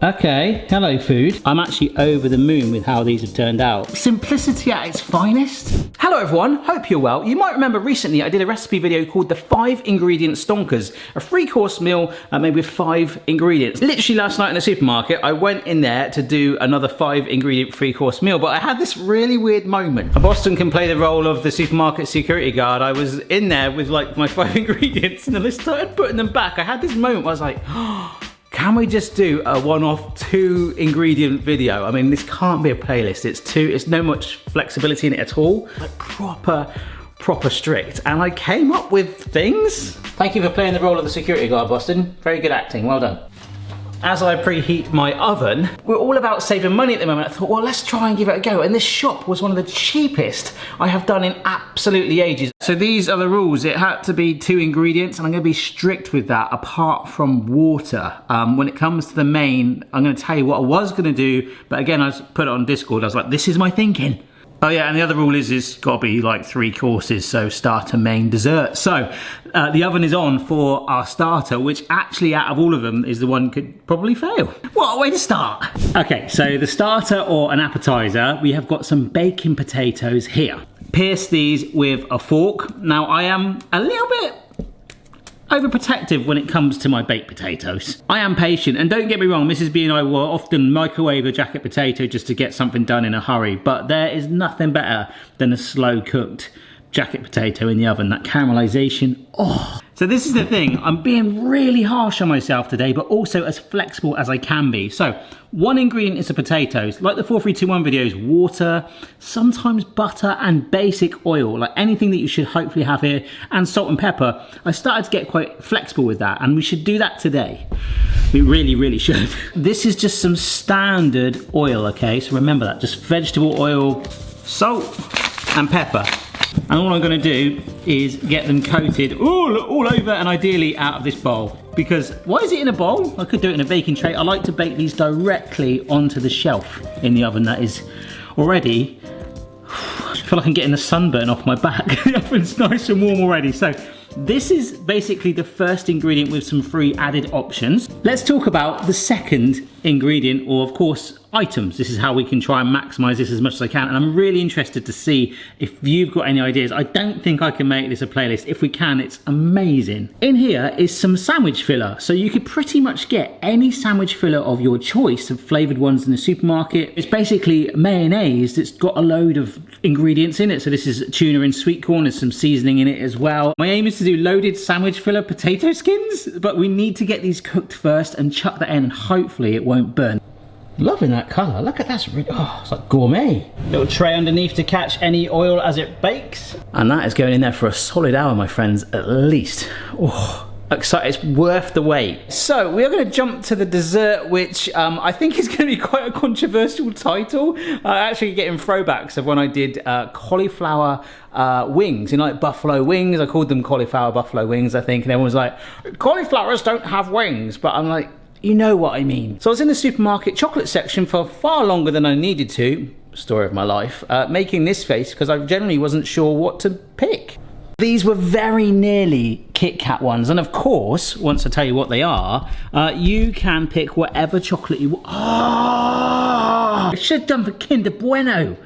Okay, hello food. I'm actually over the moon with how these have turned out. Simplicity at its finest. Hello everyone, hope you're well. You might remember recently I did a recipe video called the 5 ingredient stonkers, a 3-course meal made with 5 ingredients. Literally last night in the supermarket, I went in there to do another 5 ingredient 3-course meal, but I had this really weird moment. Boston can play the role of the supermarket security guard. I was in there with like my 5 ingredients and then I started putting them back. I had this moment where I was like, oh, can we just do a one-off 2 ingredient video? I mean, this can't be a playlist. It's no much flexibility in it at all. Like proper strict. And I came up with things. Thank you for playing the role of the security guard, Boston. Very good acting, well done. As I preheat my oven, we're all about saving money at the moment. I thought, well, let's try and give it a go. And this shop was one of the cheapest I have done in absolutely ages. So these are the rules. It had to be 2 ingredients, and I'm gonna be strict with that apart from water. When it comes to the main, I'm gonna tell you what I was gonna do, but again, I put it on Discord. I was like, this is my thinking. Oh yeah, and the other rule is it's got to be like 3 courses, so starter, main, dessert. So the oven is on for our starter, which actually out of all of them is the one could probably fail. What a way to start. Okay, so the starter or an appetizer, we have got some baking potatoes here. Pierce these with a fork. Now I am a little bit overprotective when it comes to my baked potatoes. I am patient, and don't get me wrong, Mrs. B and I will often microwave a jacket potato just to get something done in a hurry, but there is nothing better than a slow cooked jacket potato in the oven. That caramelisation, oh. So this is the thing, I'm being really harsh on myself today, but also as flexible as I can be. So 1 ingredient is the potatoes, like the 4-3-2-1 videos, water, sometimes butter and basic oil, like anything that you should hopefully have here, and salt and pepper. I started to get quite flexible with that, and we should do that today. We really should. This is just some standard oil, okay? So remember that, just vegetable oil, salt and pepper. And all I'm gonna do is get them coated all over and ideally out of this bowl. Because why is it in a bowl? I could do it in a baking tray. I like to bake these directly onto the shelf in the oven that is already, I feel like I'm getting the sunburn off my back. The oven's nice and warm already. So this is basically the first ingredient with some free added options. Let's talk about the second ingredient, or of course items. This is how we can try and maximize this as much as I can, and I'm really interested to see if you've got any ideas. I don't think I can make this a playlist. If we can, it's amazing. In here is some sandwich filler, so you could pretty much get any sandwich filler of your choice of flavored ones in the supermarket. It's basically mayonnaise that's got a load of ingredients in it. So this is tuna and sweet corn, there's some seasoning in it as well. My aim is to do loaded sandwich filler potato skins, but we need to get these cooked first and chuck that in, and hopefully it won't burn. Loving that colour, look at that, it's like gourmet. Little tray underneath to catch any oil as it bakes. And that is going in there for a solid hour, my friends, at least. Oh, excited, it's worth the wait. So we are going to jump to the dessert, which I think is going to be quite a controversial title. Actually getting throwbacks of when I did cauliflower wings, you know, like buffalo wings. I called them cauliflower buffalo wings, I think, and everyone was like, cauliflowers don't have wings, but I'm like, you know what I mean. So I was in the supermarket chocolate section for far longer than I needed to, story of my life, making this face because I generally wasn't sure what to pick. These were very nearly Kit Kat ones, and of course, once I tell you what they are, you can pick whatever chocolate you want. Oh, I should have done for Kinder Bueno.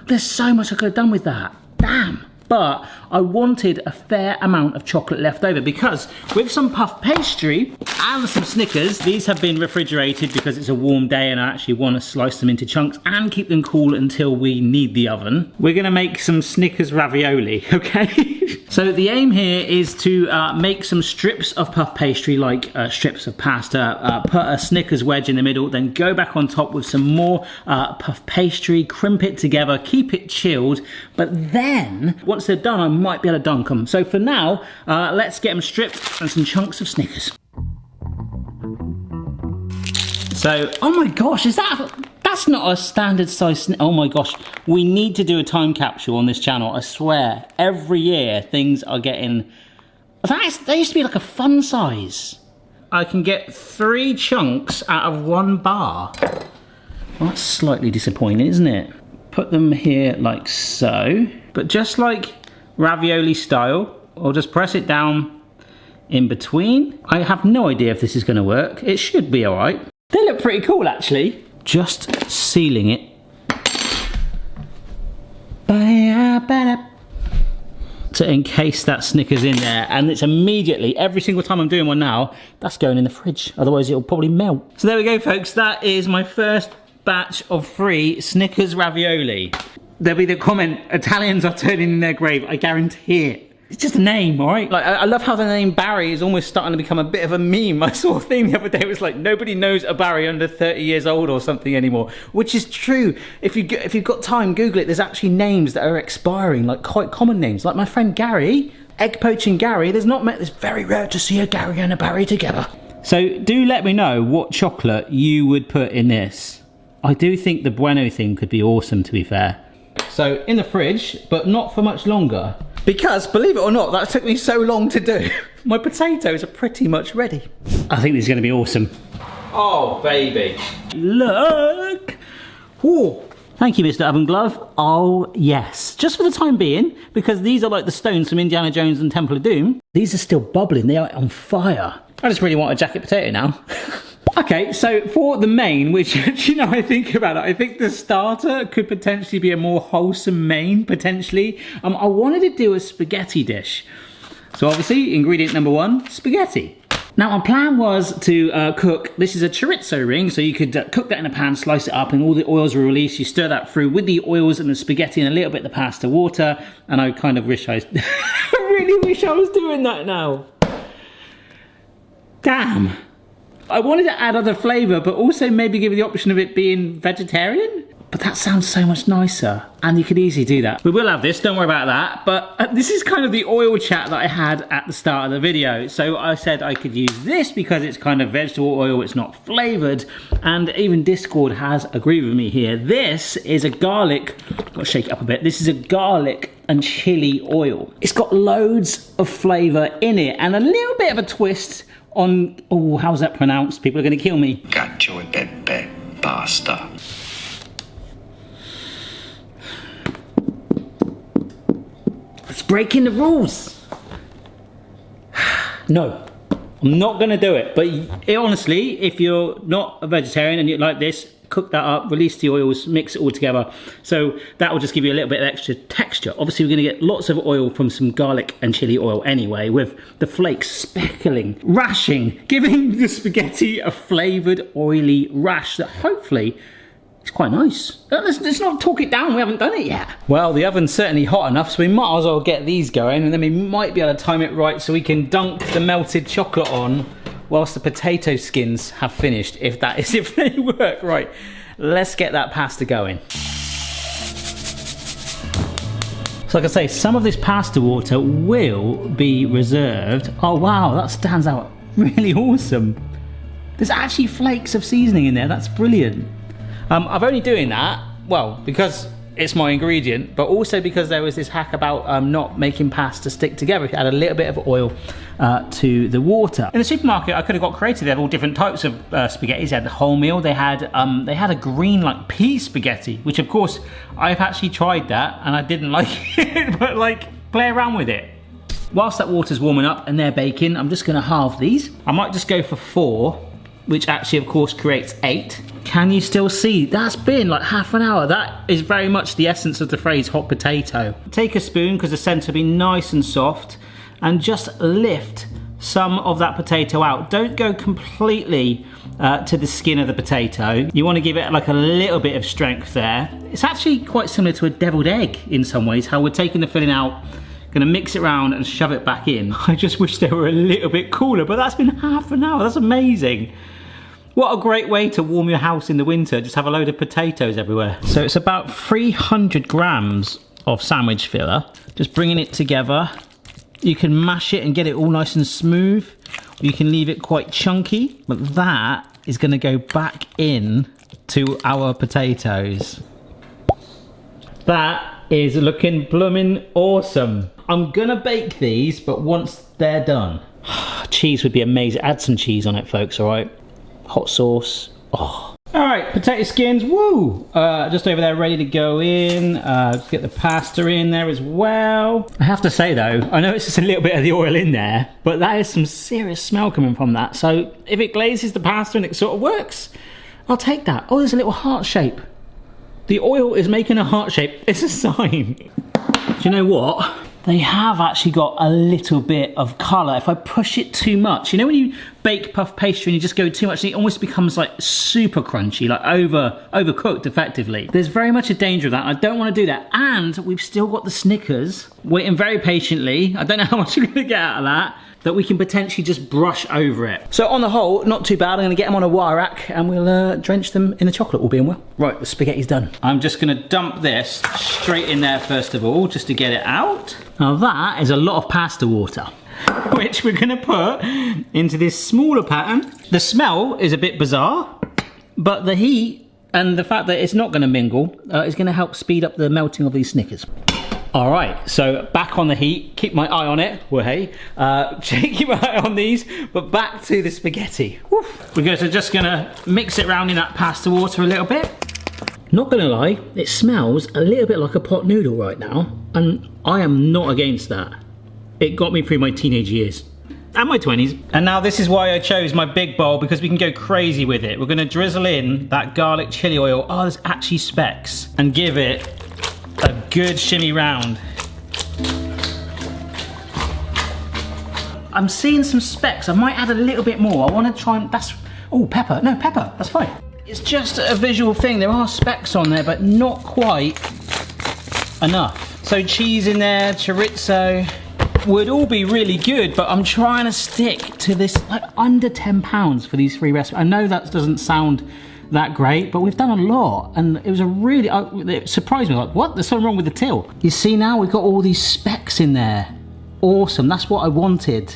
There's so much I could have done with that. Damn. But I wanted a fair amount of chocolate left over because with some puff pastry and some Snickers, these have been refrigerated because it's a warm day and I actually want to slice them into chunks and keep them cool until we need the oven. We're going to make some Snickers ravioli, okay? So the aim here is to make some strips of puff pastry, like strips of pasta, put a Snickers wedge in the middle, then go back on top with some more puff pastry, crimp it together, keep it chilled, but then once they're done, I might be able to dunk them. So for now, let's get them stripped and some chunks of Snickers. So, oh my gosh, that's not a standard size oh my gosh, we need to do a time capsule on this channel, I swear. Every year, things are getting, they used to be like a fun size. I can get 3 chunks out of 1 bar. Well, that's slightly disappointing, isn't it? Put them here like so, but just like ravioli style, I'll just press it down in between. I have no idea if this is going to work. It should be all right. They look pretty cool, actually. Just sealing it. To encase that Snickers in there, and it's immediately, every single time I'm doing one now, that's going in the fridge, otherwise it'll probably melt. So there we go, folks, that is my first batch of free Snickers ravioli. There'll be the comment, Italians are turning in their grave, I guarantee it. It's just a name, all right? Like, I love how the name Barry is almost starting to become a bit of a meme. I saw a thing the other day, it was like, nobody knows a Barry under 30 years old or something anymore, which is true. If you've got time, Google it. There's actually names that are expiring, like quite common names. Like my friend Gary, egg poaching Gary, it's very rare to see a Gary and a Barry together. So do let me know what chocolate you would put in this. I do think the Bueno thing could be awesome, to be fair. So in the fridge, but not for much longer. Because, believe it or not, that took me so long to do. My potatoes are pretty much ready. I think this is going to be awesome. Oh, baby. Look. Ooh. Thank you, Mr. Oven Glove. Oh, yes. Just for the time being, because these are like the stones from Indiana Jones and Temple of Doom. These are still bubbling. They are on fire. I just really want a jacket potato now. Okay, so for the main, which, you know, I think about it, I think the starter could potentially be a more wholesome main, potentially. I wanted to do a spaghetti dish. So obviously, ingredient number one, spaghetti. Now, my plan was to cook, this is a chorizo ring, so you could cook that in a pan, slice it up, and all the oils will release. You stir that through with the oils and the spaghetti and a little bit of the pasta water, and I kind of wish I really wish I was doing that now. Damn. I wanted to add other flavour, but also maybe give you the option of it being vegetarian. But that sounds so much nicer, and you could easily do that. We will have this, don't worry about that. But this is kind of the oil chat that I had at the start of the video. So I said I could use this because it's kind of vegetable oil, it's not flavoured. And even Discord has agreed with me here. This is a garlic, got to shake it up a bit. This is a garlic and chili oil. It's got loads of flavour in it and a little bit of a twist on, oh, how's that pronounced? People are going to kill me. Cacio e pepe pasta. It's breaking the rules. No, I'm not going to do it. But honestly, if you're not a vegetarian and you like this, cook that up, release the oils, mix it all together. So that will just give you a little bit of extra texture. Obviously, we're going to get lots of oil from some garlic and chili oil anyway, with the flakes speckling, rashing, giving the spaghetti a flavoured, oily rash that hopefully is quite nice. Let's not talk it down, we haven't done it yet. Well, the oven's certainly hot enough, so we might as well get these going, and then we might be able to time it right so we can dunk the melted chocolate on whilst the potato skins have finished, if they work. Right, let's get that pasta going. So like I say, some of this pasta water will be reserved. Oh wow, that stands out really awesome. There's actually flakes of seasoning in there, that's brilliant. I'm only doing that, well, because it's my ingredient, but also because there was this hack about not making pasta stick together. If you add a little bit of oil to the water. In the supermarket, I could have got creative. They had all different types of spaghettis. They had the wholemeal. They had a green like pea spaghetti, which of course I've actually tried that and I didn't like it. But like, play around with it. Whilst that water's warming up and they're baking, I'm just going to halve these. I might just go for 4, which actually of course creates 8. Can you still see? That's been like half an hour. That is very much the essence of the phrase hot potato. Take a spoon, because the centre will be nice and soft, and just lift some of that potato out. Don't go completely to the skin of the potato. You want to give it like a little bit of strength there. It's actually quite similar to a deviled egg in some ways, how we're taking the filling out, gonna mix it around and shove it back in. I just wish they were a little bit cooler, but that's been half an hour. That's amazing. What a great way to warm your house in the winter, just have a load of potatoes everywhere. So it's about 300 grams of sandwich filler. Just bringing it together. You can mash it and get it all nice and smooth. Or you can leave it quite chunky, but that is gonna go back in to our potatoes. That is looking blooming awesome. I'm gonna bake these, but once they're done. Cheese would be amazing. Add some cheese on it, folks, all right? Hot sauce. Oh, All right, potato skins, woo! Just over there, ready to go in. Let's get the pasta in there as well. I have to say though, I know it's just a little bit of the oil in there, but that is some serious smell coming from that. So if it glazes the pasta and it sort of works, I'll take that. Oh, there's a little heart shape. The oil is making a heart shape. It's a sign. Do you know what? They have actually got a little bit of colour. If I push it too much, you know when you bake puff pastry and you just go too much, it almost becomes like super crunchy, like overcooked effectively. There's very much a danger of that. I don't want to do that. And we've still got the Snickers waiting very patiently. I don't know how much we're going to get out of that we can potentially just brush over it. So on the whole, not too bad. I'm gonna get them on a wire rack and we'll drench them in the chocolate, all being well. Right, the spaghetti's done. I'm just gonna dump this straight in there first of all, just to get it out. Now that is a lot of pasta water, which we're gonna put into this smaller pattern. The smell is a bit bizarre, but the heat and the fact that it's not gonna mingle is gonna help speed up the melting of these Snickers. All right, so back on the heat, keep my eye on it, well, hey, keep my eye on these, but back to the spaghetti. Woo. We're just gonna mix it around in that pasta water a little bit. Not gonna lie, it smells a little bit like a pot noodle right now, and I am not against that. It got me through my teenage years. And my 20s. And now this is why I chose my big bowl, because we can go crazy with it. We're gonna drizzle in that garlic chili oil, oh there's actually specks, and give it a good shimmy round. I'm seeing some specks. I might add a little bit more. I want to try and, oh, pepper. No, pepper, that's fine. It's just a visual thing. There are specks on there, but not quite enough. So cheese in there, chorizo, would all be really good, but I'm trying to stick to this, like under £10 for these 3 recipes. I know that doesn't sound that great, but we've done a lot, and it was a really, it surprised me, like, what? There's something wrong with the till. You see now we've got all these specks in there. Awesome, that's what I wanted.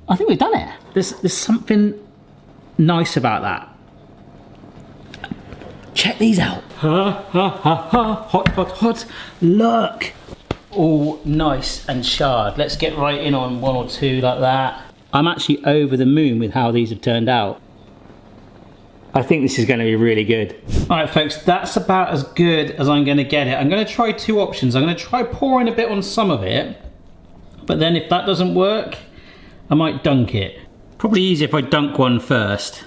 I think we've done it. There's something nice about that. Check these out. Hot, hot, hot. Look. All nice and charred. Let's get right in on 1 or 2 like that. I'm actually over the moon with how these have turned out. I think this is going to be really good. All right, folks, that's about as good as I'm going to get it. I'm going to try 2 options. I'm going to try pouring a bit on some of it, but then if that doesn't work, I might dunk it. Probably easier if I dunk one first.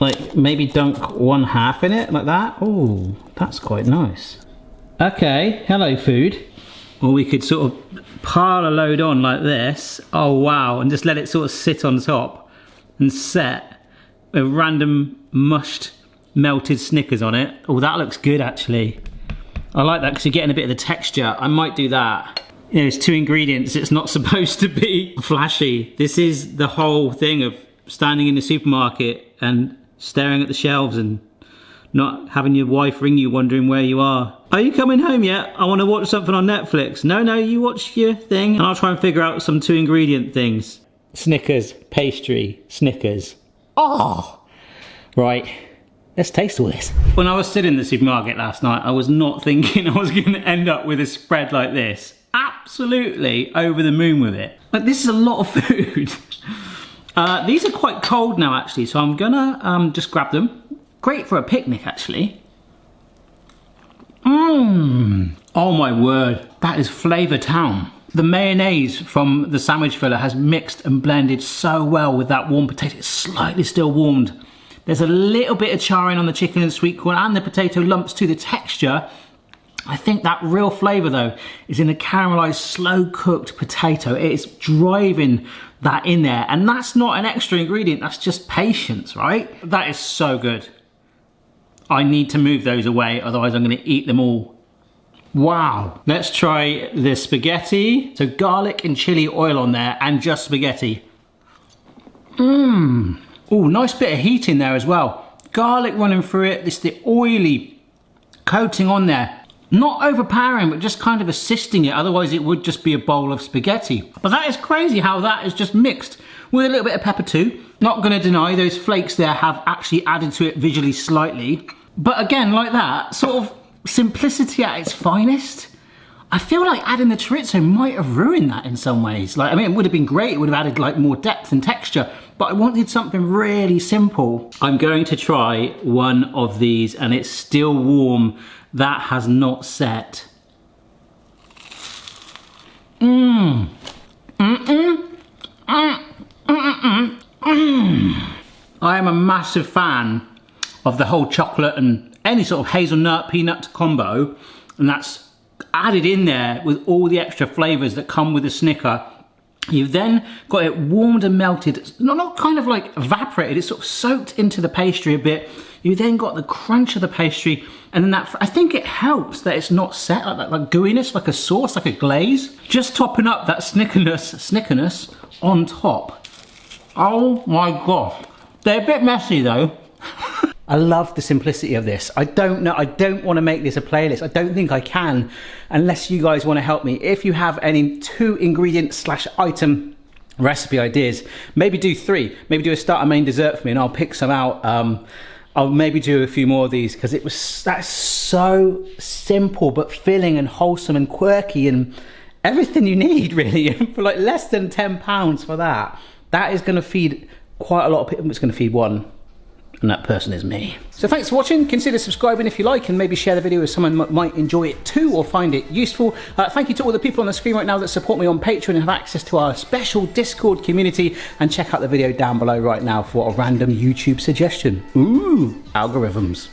Like maybe dunk 1/2 in it, like that. Oh, that's quite nice. Okay, hello food. Or we could sort of pile a load on like this. Oh wow, and just let it sort of sit on top and set a random mushed melted Snickers on it. Oh, that looks good actually. I like that because you're getting a bit of the texture. I might do that. You know, it's 2 ingredients. It's not supposed to be flashy. This is the whole thing of standing in the supermarket and staring at the shelves and not having your wife ring you wondering where you are. Are you coming home yet? I want to watch something on Netflix. No, you watch your thing and I'll try and figure out some 2 ingredient things. Snickers, pastry, Snickers. Oh, right, let's taste all this. When I was sitting in the supermarket last night, I was not thinking I was going to end up with a spread like this. Absolutely over the moon with it. Like, this is a lot of food. These are quite cold now actually, so I'm gonna just grab them. Great for a picnic actually. Oh my word, that is Flavour Town. The mayonnaise from the sandwich filler has mixed and blended so well with that warm potato. It's slightly still warmed. There's a little bit of charring on the chicken and sweet corn and the potato lumps to the texture. I think that real flavour though is in the caramelised, slow cooked potato. It is driving that in there, and that's not an extra ingredient, that's just patience, right? That is so good. I need to move those away, otherwise I'm going to eat them all. Wow. Let's try the spaghetti. So garlic and chili oil on there and just spaghetti. Oh, nice bit of heat in there as well. Garlic running through it. This the oily coating on there. Not overpowering, but just kind of assisting it. Otherwise it would just be a bowl of spaghetti. But that is crazy how that is just mixed with a little bit of pepper too. Not gonna deny those flakes there have actually added to it visually slightly. But again, like that, sort of simplicity at its finest. I feel like adding the chorizo might have ruined that in some ways. Like, I mean, it would have been great. It would have added like more depth and texture, but I wanted something really simple. I'm going to try one of these and it's still warm. That has not set. I am a massive fan of the whole chocolate and any sort of hazelnut, peanut combo, and that's added in there with all the extra flavors that come with a Snicker. You've then got it warmed and melted, not kind of like evaporated, it's sort of soaked into the pastry a bit. You then got the crunch of the pastry, and then that, I think it helps that it's not set like that, like gooiness, like a sauce, like a glaze. Just topping up that snickerness on top. Oh my gosh. They're a bit messy though. I love the simplicity of this. I don't know, I don't want to make this a playlist. I don't think I can, unless you guys want to help me. If you have any 2 ingredient / item recipe ideas, maybe do 3. Maybe do a starter, main, dessert for me, and I'll pick some out. I'll maybe do a few more of these because that's so simple but filling and wholesome and quirky and everything you need really. For like less than £10 for that. That is going to feed quite a lot of people. It's going to feed one, and that person is me. So thanks for watching. Consider subscribing if you like, and maybe share the video with someone who might enjoy it too or find it useful. Thank you to all the people on the screen right now that support me on Patreon and have access to our special Discord community, and check out the video down below right now for a random YouTube suggestion. Ooh, algorithms.